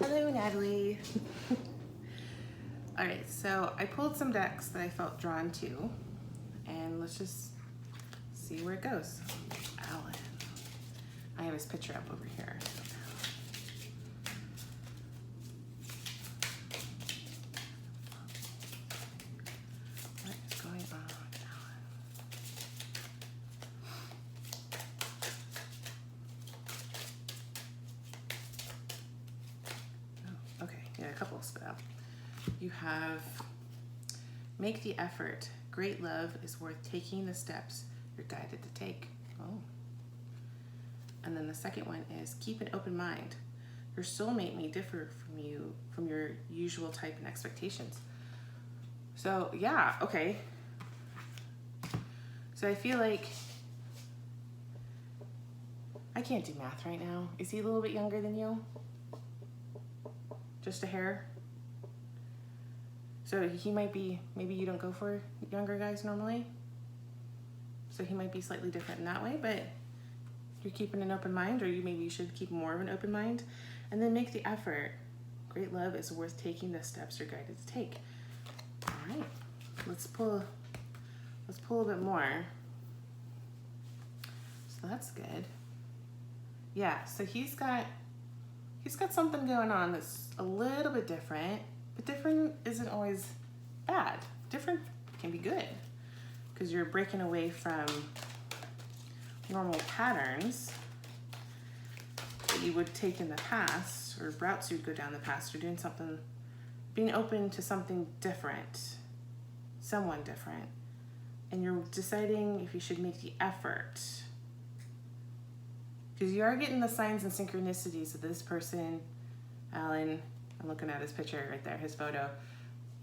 Hello, Natalie. All right, so I pulled some decks that I felt drawn to, and let's just see where it goes. Alan. I have his picture up over here. What is going on, Alan? Oh, okay, yeah, a couple spit out. You have make the effort. Great love is worth taking the steps you're guided to take. Oh. And then the second one is keep an open mind. Your soulmate may differ from your usual type and expectations. So yeah, okay. So I feel like I can't do math right now. Is he a little bit younger than you? Just a hair? So he might be, maybe you don't go for younger guys normally. So he might be slightly different in that way, but you're keeping an open mind, or maybe you should keep more of an open mind, and then make the effort. Great love is worth taking the steps you're guided to take. All right, let's pull a bit more. So that's good. Yeah, so he's got something going on that's a little bit different, but different isn't always bad. Different can be good because you're breaking away from normal patterns that you would take in the past, or routes you'd go down the past, or doing something, being open to something different, someone different, and you're deciding if you should make the effort. Because you are getting the signs and synchronicities of this person, Alan. I'm looking at his picture right there, his photo.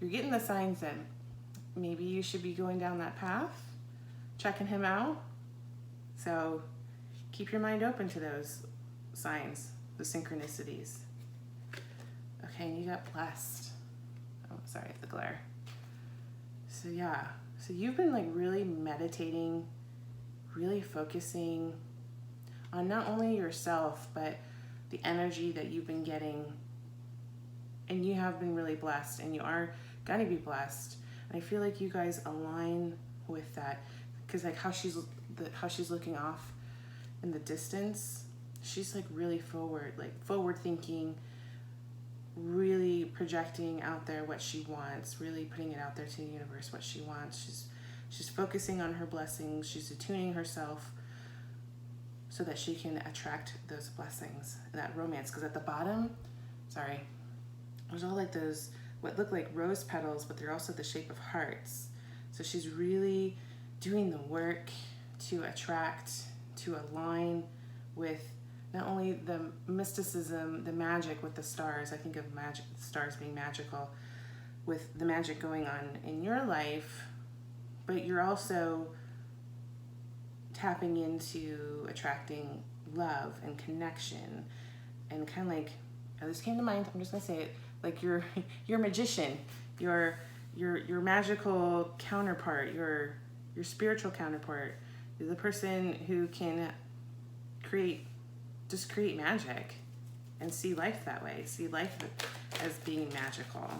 You're getting the signs that maybe you should be going down that path, checking him out. So keep your mind open to those signs, the synchronicities. Okay, and you got blessed. Oh, sorry, the glare. So yeah, so you've been like really meditating, really focusing on not only yourself, but the energy that you've been getting. And you have been really blessed, and you are gonna be blessed. And I feel like you guys align with that, because like how she's looking off in the distance, she's like really forward thinking, really projecting out there what she wants, really putting it out there to the universe what she wants. She's focusing on her blessings. She's attuning herself so that she can attract those blessings and that romance. Because at the bottom, sorry, there's all like those what look like rose petals, but they're also the shape of hearts. So she's really doing the work to attract, to align with not only the mysticism, the magic with the stars. I think of magic, stars being magical, with the magic going on in your life, but you're also tapping into attracting love and connection, and kind of like, oh, this came to mind, I'm just gonna say it, like your magician, your magical counterpart, your spiritual counterpart, the person who can create magic and see life that way, see life as being magical.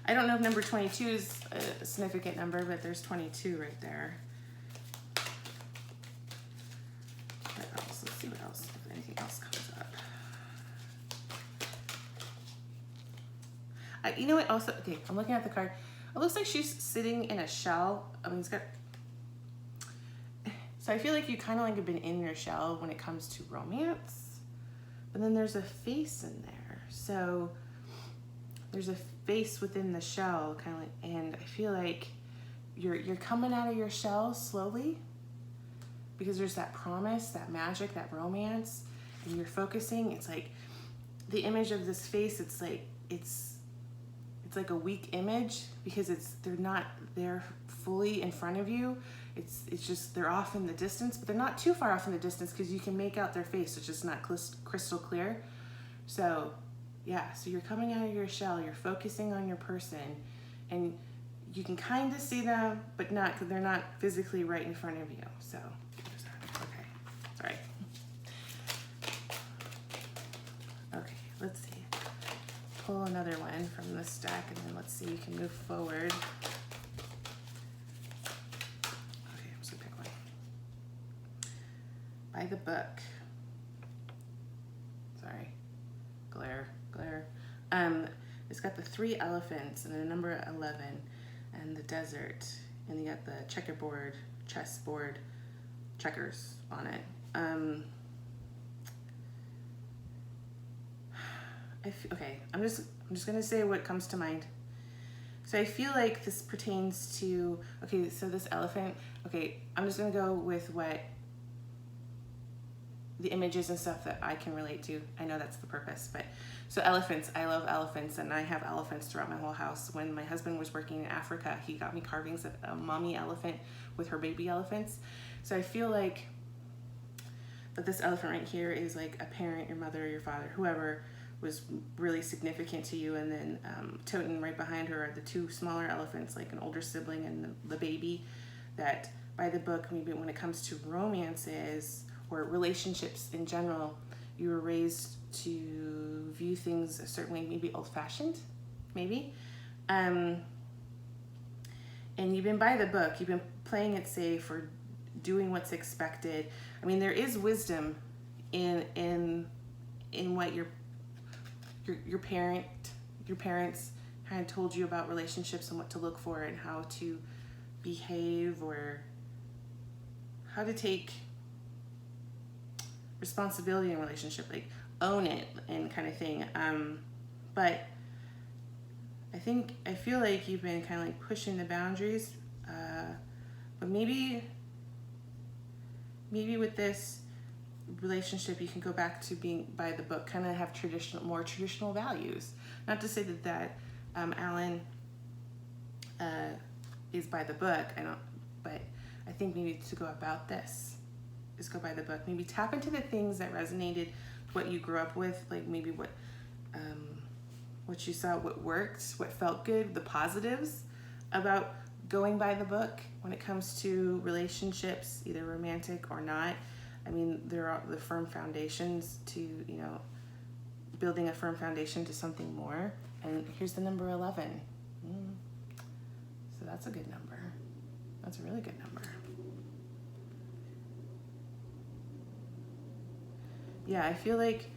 I don't know if number 22 is a significant number, but there's 22 right there. What else? Let's see what else, if anything else comes up. You know what, also, okay, I'm looking at the card. It looks like she's sitting in a shell. I mean, it's got, so I feel like you kind of like have been in your shell when it comes to romance, but then there's a face in there. So there's a face within the shell, kind of like, and I feel like you're coming out of your shell slowly, because there's that promise, that magic, that romance, and you're focusing. It's like the image of this face, it's like a weak image, because they're not there fully in front of you. It's just they're off in the distance, but they're not too far off in the distance, because you can make out their face. It's just not crystal clear. So yeah, so you're coming out of your shell, you're focusing on your person, and you can kind of see them, but not, because they're not physically right in front of you. So okay, sorry. Okay, let's see. Pull another one from the stack, and then let's see, you can move forward. Okay, I'm just gonna pick one. By the book. Sorry, glare. It's got the 3 elephants and the number 11 and the desert, and you got the checkerboard, chessboard, checkers on it. Okay, I'm just gonna say what comes to mind. So I feel like this pertains to, okay, so this elephant, okay, I'm just gonna go with what the images and stuff that I can relate to. I know that's the purpose, but so elephants, I love elephants, and I have elephants throughout my whole house. When my husband was working in Africa, he got me carvings of a mommy elephant with her baby elephants. So I feel like that this elephant right here is like a parent, your mother, your father, whoever was really significant to you, and then toting right behind her are the 2 smaller elephants, like an older sibling and the baby. That by the book, maybe when it comes to romances or relationships in general, you were raised to view things a certain way, maybe old-fashioned, maybe. And you've been by the book, you've been playing it safe or doing what's expected. I mean, there is wisdom in what your parents kind of told you about relationships and what to look for and how to behave or how to take responsibility in a relationship, like own it and kind of thing. But I feel like you've been kind of like pushing the boundaries, but maybe with this relationship you can go back to being by the book, kind of have more traditional values. Not to say that Alan is by the book, but I think maybe to go about this is go by the book. Maybe tap into the things that resonated, what you grew up with, like maybe what you saw, what worked, what felt good, the positives about going by the book when it comes to relationships, either romantic or not. I mean, there are the firm foundations to, building a firm foundation to something more. And here's the number 11. So that's a good number. That's a really good number. Yeah, I feel like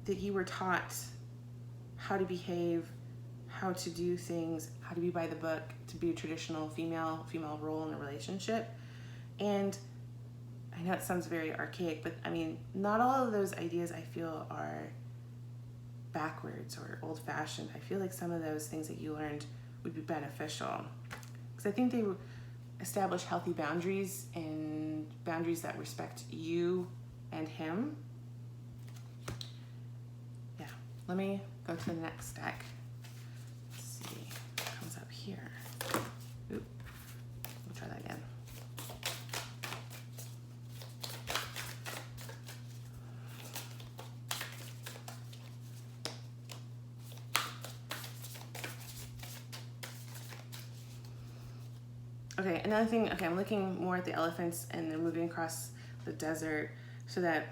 that you were taught how to behave, how to do things, how to be by the book, to be a traditional female role in a relationship. And I know it sounds very archaic, but I mean, not all of those ideas I feel are backwards or old-fashioned. I feel like some of those things that you learned would be beneficial, because I think they establish healthy boundaries and boundaries that respect you and him. Yeah, let me go to the next stack. Let's see what comes up here. Oop, we'll try that again. Okay, another thing, okay, I'm looking more at the elephants and they're moving across the desert so that,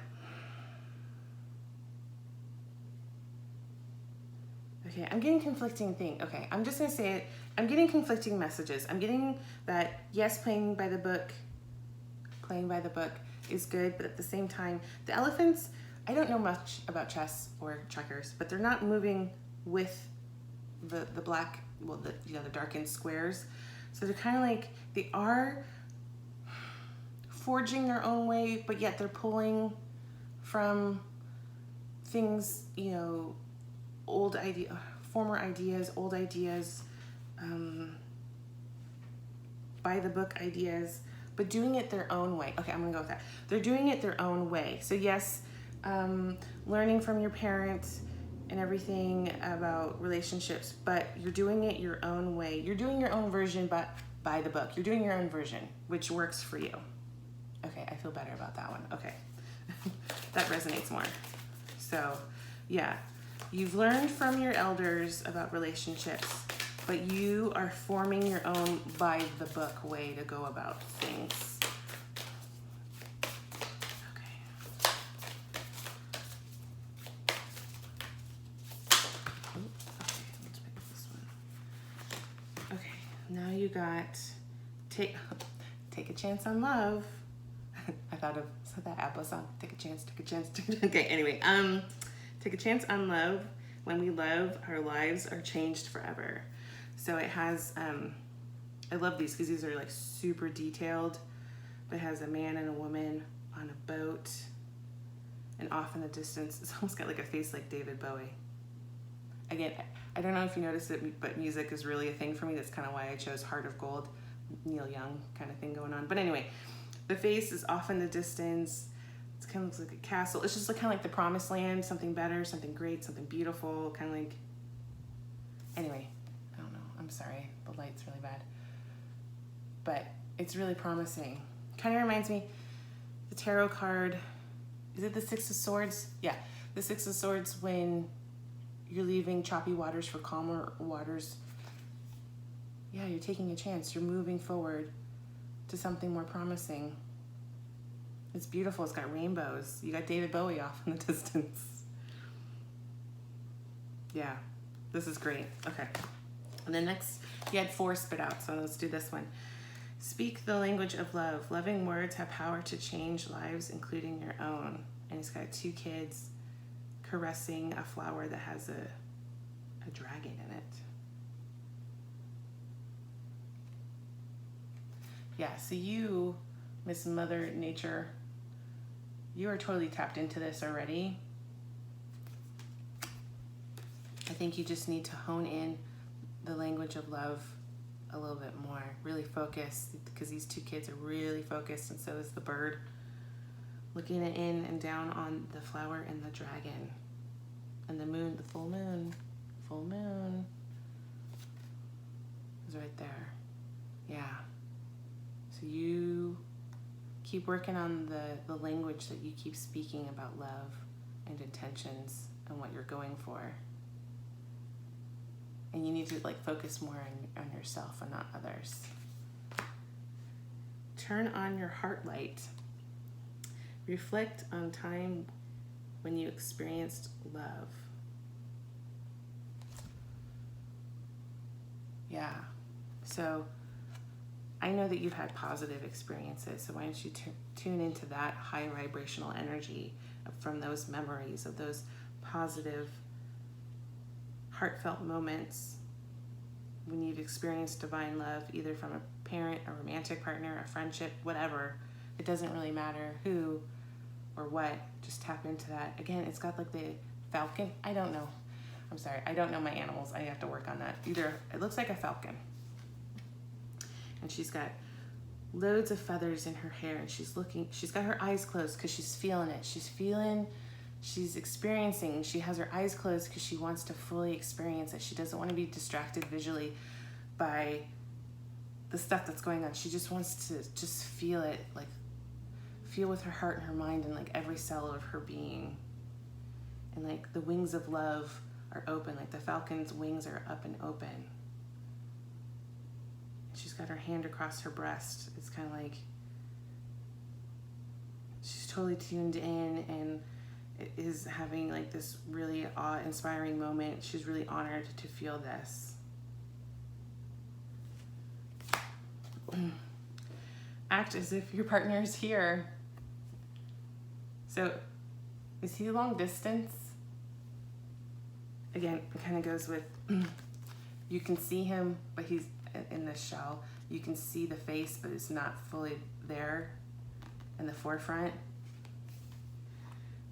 okay, I'm getting conflicting things. Okay, I'm just gonna say it. I'm getting conflicting messages. I'm getting that, yes, playing by the book is good, but at the same time, the elephants, I don't know much about chess or checkers, but they're not moving with the black, well, the darkened squares. So they're kind of like, they are forging their own way, but yet they're pulling from things, old idea, former ideas, old ideas, by the book ideas, but doing it their own way. Okay, I'm gonna go with that. They're doing it their own way. So yes, learning from your parents and everything about relationships, but you're doing it your own way. You're doing your own version, but by the book. You're doing your own version, which works for you. Okay, I feel better about that one. Okay, that resonates more. So yeah, you've learned from your elders about relationships, but you are forming your own by the book way to go about things. got take a chance on love. I thought of that Apple song. Take a chance. Okay, anyway, take a chance on love. When we love, our lives are changed forever. So it has, I love these because these are like super detailed. But it has a man and a woman on a boat, and off in the distance, it's almost got like a face like David Bowie. Again, I don't know if you noticed it, but music is really a thing for me. That's kind of why I chose Heart of Gold, Neil Young kind of thing going on. But anyway, the face is off in the distance. It kind of looks like a castle. It's just like, kind of like the promised land, something better, something great, something beautiful, kind of like, anyway, I don't know. I'm sorry. The light's really bad. But it's really promising. Kind of reminds me, the tarot card, is it the Six of Swords? Yeah, the Six of Swords, when you're leaving choppy waters for calmer waters. Yeah, you're taking a chance. You're moving forward to something more promising. It's beautiful. It's got rainbows. You got David Bowie off in the distance. Yeah, this is great. Okay. And then next, he had 4 spit out, so let's do this one. Speak the language of love. Loving words have power to change lives, including your own. And he's got 2 kids caressing a flower that has a dragon in it. Yeah, so you, Miss Mother Nature, you are totally tapped into this already. I think you just need to hone in the language of love a little bit more. Really focus, because these 2 kids are really focused, and so is the bird. Looking in and down on the flower and the dragon. And the moon, the full moon is right there. Yeah. So you keep working on the language that you keep speaking about love and intentions and what you're going for. And you need to like focus more on yourself and not others. Turn on your heart light. Reflect on time when you experienced love. Yeah. So I know that you've had positive experiences, so why don't you tune into that high vibrational energy from those memories of those positive, heartfelt moments when you've experienced divine love, either from a parent, a romantic partner, a friendship, whatever. It doesn't really matter who or what. Just tap into that. Again, it's got like the falcon. I don't know. I'm sorry. I don't know my animals. I have to work on that. Either it looks like a falcon. And she's got loads of feathers in her hair, and she's got her eyes closed because she's feeling it. She's experiencing. She has her eyes closed because she wants to fully experience it. She doesn't want to be distracted visually by the stuff that's going on. She just wants to just feel it, like feel with her heart and her mind and like every cell of her being. And like the wings of love are open, like the falcon's wings are up and open. She's got her hand across her breast. It's kind of like she's totally tuned in and is having like this really awe-inspiring moment. She's really honored to feel this. Act as if your partner is here. So, is he long distance? Again, it kind of goes with, you can see him, but he's in the shell. You can see the face, but it's not fully there in the forefront.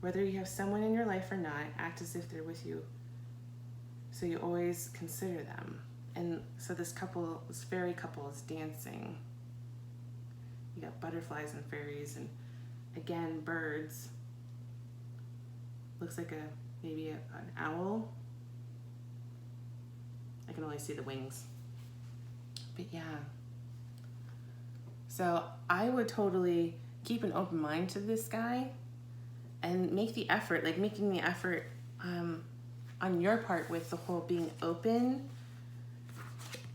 Whether you have someone in your life or not, act as if they're with you. So you always consider them. And so this fairy couple is dancing. You got butterflies and fairies and again, birds. Looks like maybe an owl. I can only see the wings. But yeah. So I would totally keep an open mind to this guy and make the effort, like making the effort on your part with the whole being open,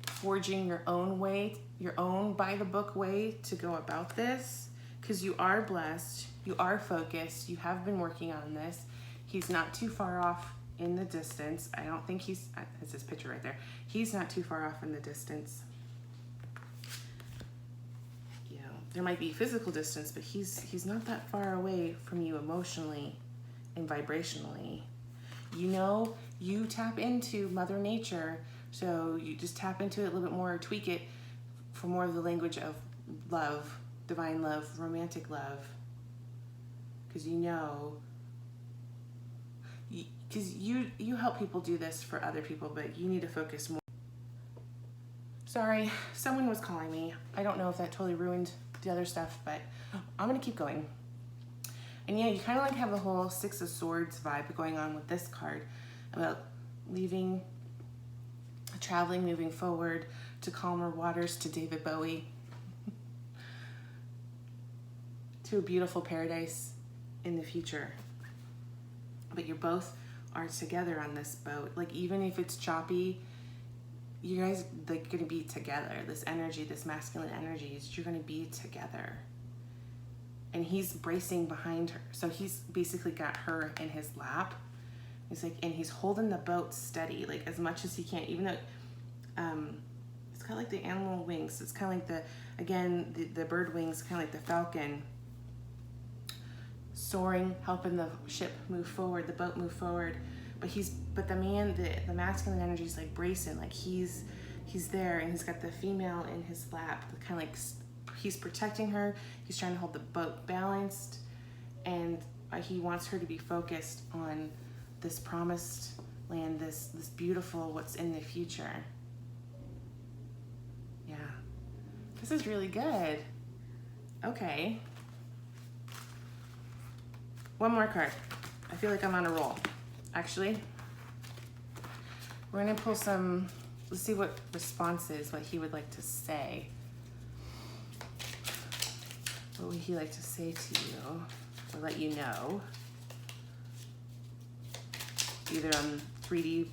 forging your own way, your own by the book way to go about this, because you are blessed, you are focused, you have been working on this. He's not too far off in the distance. I don't think it's his picture right there. He's not too far off in the distance. there might be physical distance, but he's not that far away from you emotionally and vibrationally. You know, you tap into Mother Nature, so you just tap into it a little bit more, tweak it for more of the language of love, divine love, romantic love. Because you know, because you help people do this for other people, but you need to focus more. Sorry, someone was calling me. I don't know if that totally ruined the other stuff, but I'm gonna keep going. And yeah, you kind of like have the whole Six of Swords vibe going on with this card about leaving, traveling, moving forward to calmer waters, to David Bowie, to a beautiful paradise in the future. But you both are together on this boat. Like, even if it's choppy, you guys like gonna be together. This energy, this masculine energy, is you're gonna be together. And he's bracing behind her. So he's basically got her in his lap. He's like, and he's holding the boat steady, like as much as he can, even though it's kind of like the animal wings. It's kind of like the bird wings, kind of like the falcon, soaring, helping the ship move forward, the boat move forward. But the man, the masculine energy is like bracing, like he's there, and he's got the female in his lap, kind of like he's protecting her. He's trying to hold the boat balanced, and he wants her to be focused on this promised land, this beautiful what's in the future. Yeah, this is really good. Okay, one more card. I feel like I'm on a roll. Actually, we're gonna pull some, let's see what responses, what he would like to say. What would he like to say to you or let you know? Either on 3D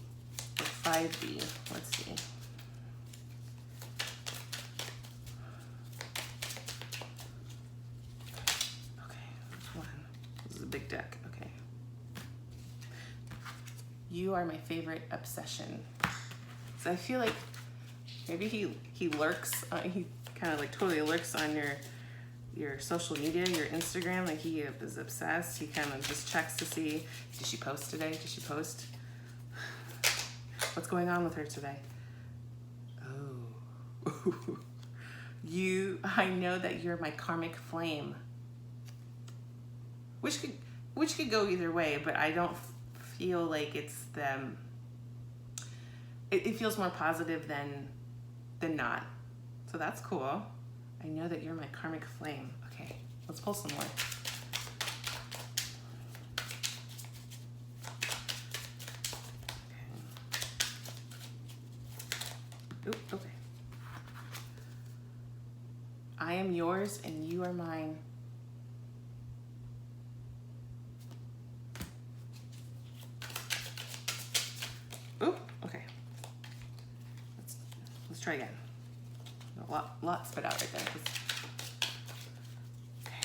or 5D. Let's see. Okay, which one? This is a big deck. Okay. You are my favorite obsession. So I feel like maybe he lurks. He kind of like totally lurks on your social media, your Instagram. Like, he is obsessed. He kind of just checks to see, did she post today? Did she post? What's going on with her today? Oh. I know that you're my karmic flame. Which could go either way, but I don't feel like it's them. It feels more positive than not. So that's cool. I know that you're my karmic flame. Okay, let's pull some more. Okay. Oop, okay. I am yours and you are mine. Oop, okay. Let's try again. A lot spit out right there. Okay.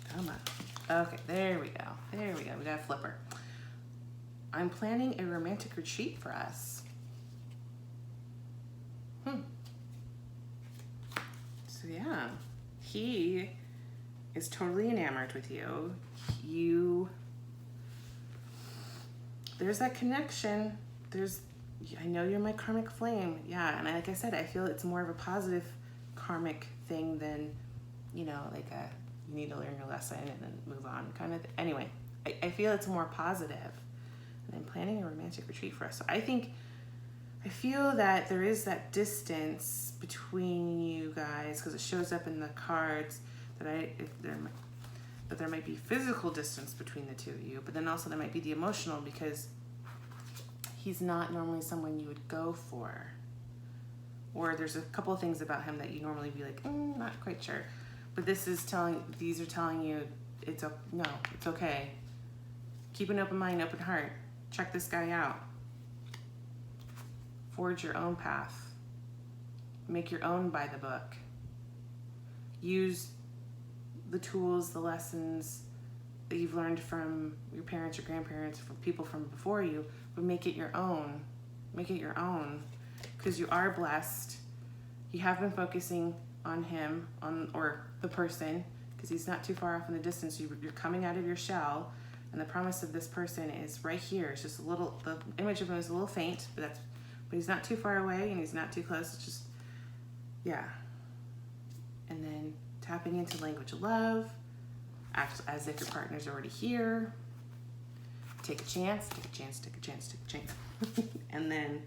Come on. Okay, there we go. There we go. We got a flipper. I'm planning a romantic retreat for us. So yeah, he is totally enamored with you. There's that connection. I know you're my karmic flame. Yeah, and like I said, I feel it's more of a positive karmic thing than, like you need to learn your lesson and then move on kind of. Anyway, I feel it's more positive. And I'm planning a romantic retreat for us. So I feel that there is that distance between you guys, because it shows up in the cards that there might be physical distance between the two of you, but then also there might be the emotional, because he's not normally someone you would go for. Or there's a couple of things about him that you normally be like, not quite sure. But these are telling you it's okay. Keep an open mind, open heart. Check this guy out. Forge your own path. Make your own by the book. Use the tools, the lessons, that you've learned from your parents or grandparents, from people from before you, but make it your own. Make it your own, because you are blessed. You have been focusing on him, or the person, because he's not too far off in the distance. You're coming out of your shell, and the promise of this person is right here. It's just a little, the image of him is a little faint, but he's not too far away and he's not too close. It's just, yeah. And then tapping into language of love, act as if your partner's already here. Take a chance, take a chance, take a chance, take a chance. And then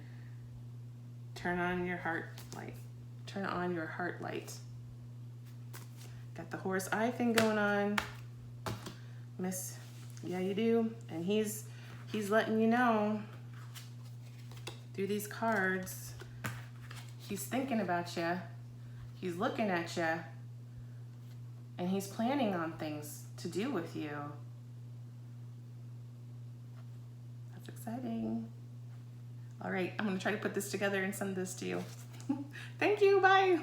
turn on your heart light. Turn on your heart light. Got the horse eye thing going on. Miss, yeah you do. And he's letting you know through these cards, he's thinking about you. He's looking at you. And he's planning on things to do with you. That's exciting. All right, I'm gonna try to put this together and send this to you. Thank you, bye.